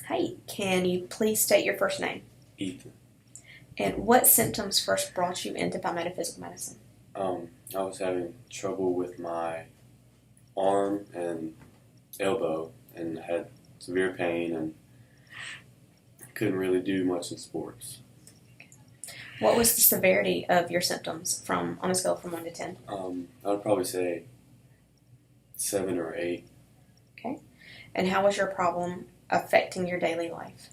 Hey, can you please state your first name? Ethan. And what symptoms first brought you into Palmetto Physical Medicine? I was having trouble with my arm and elbow and had severe pain and couldn't really do much in sports. What was the severity of your symptoms on a scale from 1 to 10? I would probably say 7 or 8. Okay. And how was your problem affecting your daily life?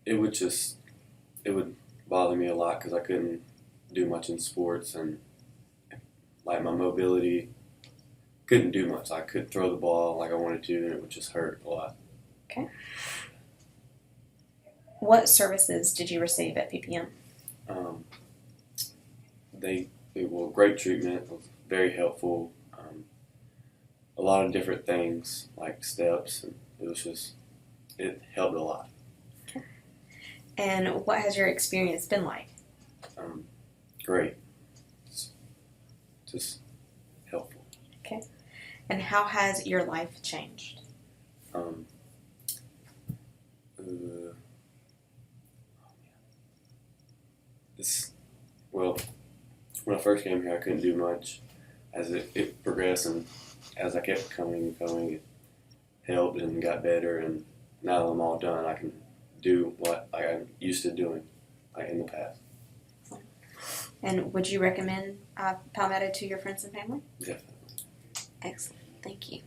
It would bother me a lot because I couldn't do much in sports and like my mobility couldn't do much. I couldn't throw the ball like I wanted to and it would just hurt a lot. Okay. What services did you receive at PPM? They were great treatment. It was very helpful. A lot of different things like steps, and it helped a lot. Okay. And what has your experience been like? Great. It's just helpful. Okay. And how has your life changed? Um, well, when I first came here, I couldn't do much. As it progressed and as I kept coming, it helped and got better. And now that I'm all done, I can do what I'm used to doing in the past. And would you recommend Palmetto to your friends and family? Definitely. Excellent. Thank you.